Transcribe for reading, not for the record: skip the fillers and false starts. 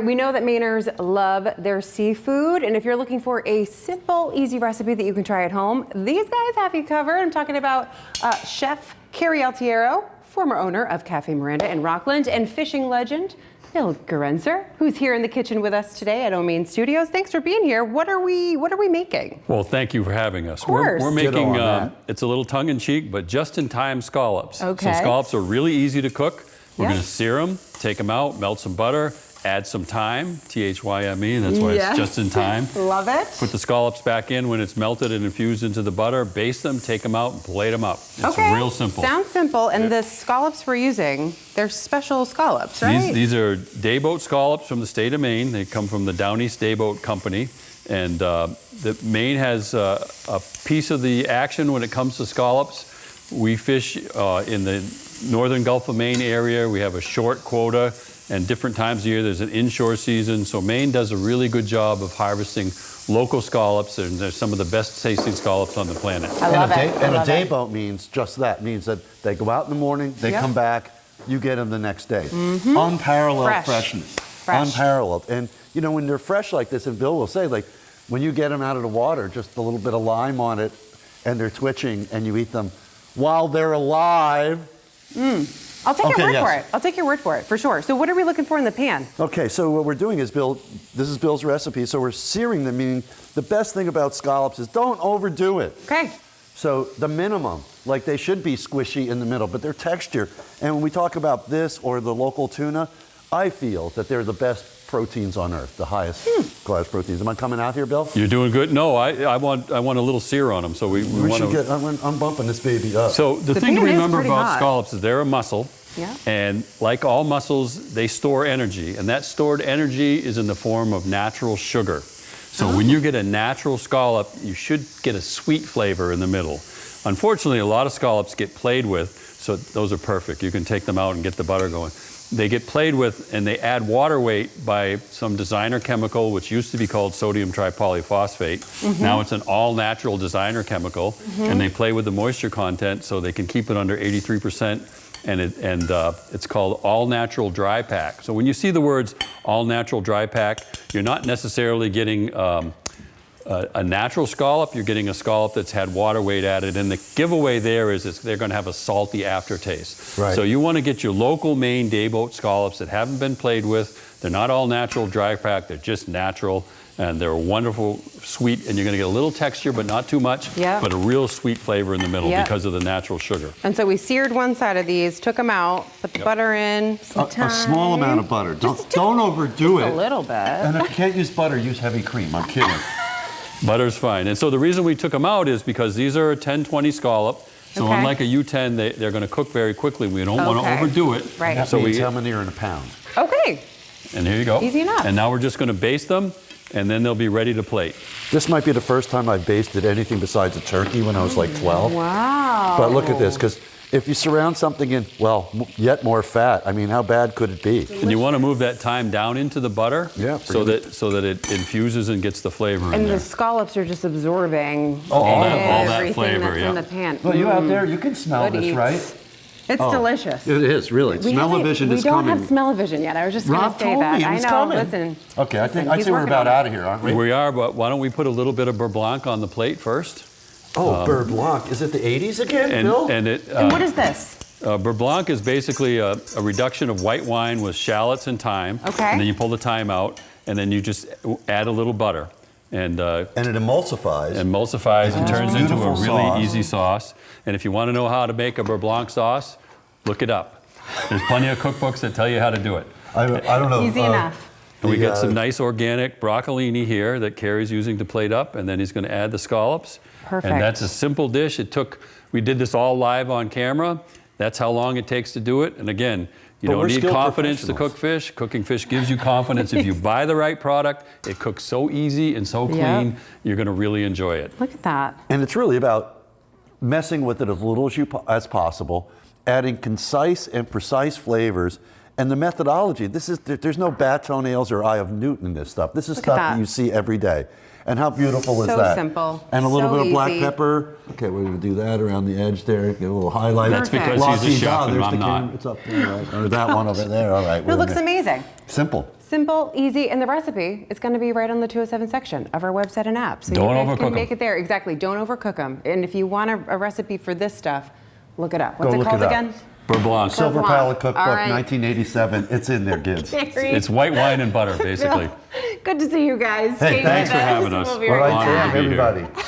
We know that Mainers love their seafood, and if you're looking for a simple, easy recipe that you can try at home, these guys have you covered. I'm talking about Chef Kerry Altiero, former owner of Cafe Miranda in Rockland, and fishing legend Bill Gerencer, who's here in the kitchen with us today at Maine Studios. Thanks for being here. What are we making? Well, thank you for having us. Of course. We're making, it's a little tongue-in-cheek, but just-in-time scallops. Okay. So scallops are really easy to cook. We're Yes. going to sear them, take them out, melt some butter, add some thyme, T-H-Y-M-E, that's why Yes. it's just in time. Love it. Put the scallops back in when it's melted and infused into the butter, baste them, take them out, and plate them up. It's Okay. real simple. Sounds simple, and the scallops we're using, they're special scallops, right? These are dayboat scallops from the state of Maine. They come from the Down East Dayboat Company. And Maine has a piece of the action when it comes to scallops. We fish in the northern Gulf of Maine area. We have a short quota, and different times of year there's an inshore season. So Maine does a really good job of harvesting local scallops, and they're some of the best tasting scallops on the planet. I love it. And a day boat means just that. It means that they go out in the morning, they come back, you get them the next day. Unparalleled freshness. Unparalleled. And you know, when they're fresh like this, and Bill will say, like, when you get them out of the water, just a little bit of lime on it, and they're twitching, and you eat them while they're alive. I'll take your word for it. I'll take your word for it, for sure. So what are we looking for in the pan? Okay, so what we're doing is, this is Bill's recipe, so we're searing them, meaning the best thing about scallops is don't overdo it. Okay. So the minimum, like they should be squishy in the middle, but their texture, and when we talk about this or the local tuna, I feel that they're the best proteins on earth, the highest class proteins. Am I coming out here, Bill? You're doing good. No, I want a little sear on them, so we want to. I'm bumping this baby up. So the thing to pan is remember pretty about hot. scallops is they're a mussel. Yeah. And like all mussels, they store energy, and that stored energy is in the form of natural sugar. So when you get a natural scallop, you should get a sweet flavor in the middle. Unfortunately, a lot of scallops get played with, so those are perfect. You can take them out and get the butter going. They get played with, and they add water weight by some designer chemical, which used to be called sodium tripolyphosphate. Now it's an all-natural designer chemical, and they play with the moisture content so they can keep it under 83%. And it's called all-natural dry pack. So when you see the words all-natural dry pack, you're not necessarily getting a natural scallop, you're getting a scallop that's had water weight added, and the giveaway there is they're going to have a salty aftertaste. Right. So you want to get your local Maine dayboat scallops that haven't been played with. They're not all natural dry pack, they're just natural, and they're wonderful, sweet, and you're going to get a little texture, but not too much, but a real sweet flavor in the middle because of the natural sugar. And so we seared one side of these, took them out, put the butter in, some a small amount of butter. Don't overdo it. a little bit. And if you can't use butter, use heavy cream. I'm kidding. Butter's fine. And so the reason we took them out is because these are a 10-20 scallop. So unlike a U10, they're going to cook very quickly. We don't want to overdo it. Right. That So means how many are in a pound? Okay. And here you go. Easy enough. And now we're just going to baste them, and then they'll be ready to plate. This might be the first time I've basted anything besides a turkey when I was like 12. Wow. But look at this, because if you surround something in, well, yet more fat, I mean, how bad could it be? And you want to move that thyme down into the butter so that it infuses and gets the flavor in And there. the scallops are just absorbing all that everything flavor, that's in the pan. Well, you out there, you can smell Good this, eats. right? It's delicious. It is, really. Smell-o-vision is coming. We don't have smell-o-vision yet. I was just going to Rob say told that. me it I was know. coming. Listen. Okay, I'd say he's we're working about on it. out of here, aren't we? We are, but why don't we put a little bit of beurre blanc on the plate first? Oh, beurre blanc. Is it the 80s again, Bill? And what is this? Beurre blanc is basically a reduction of white wine with shallots and thyme. Okay. And then you pull the thyme out, and then you just add a little butter. And it emulsifies. And turns into a beautiful really sauce. easy sauce. And if you want to know how to make a beurre blanc sauce, look it up. There's plenty of cookbooks that tell you how to do it. I don't know. Easy enough. And we got some nice organic broccolini here that Kerry's using to plate up, and then he's going to add the scallops. Perfect. And that's a simple dish. We did this all live on camera. That's how long it takes to do it. And again, you don't need confidence to cook fish. Cooking fish gives you confidence. If you buy the right product, it cooks so easy and so clean, you're going to really enjoy it. Look at that. And it's really about messing with it as little as possible, adding concise and precise flavors. And the methodology, there's no bat toenails or eye of Newton in this stuff. This is stuff that you see every day. And how beautiful is that? So simple. And a little So bit of black easy. pepper. Okay, we're going to do that around the edge there. Get a little highlight. That's because he's a chef and I'm not. It's up there, right? Or that one over there. All right. It looks amazing. Simple. Simple, easy, and the recipe is going to be right on the 207 section of our website and app. So Don't you guys overcook can 'em. make it there. Exactly. Don't overcook them. And if you want a recipe for this stuff, look it up. What's Go it look called it up. again? Beurre Blanc. Silver Blanc. Palette Cookbook, All right. 1987. It's in there, kids. It's white wine and butter, basically. Good to see you guys. Hey, Stay thanks with for us. having us. We'll be All right right, Honored to back. Sam, be here. everybody.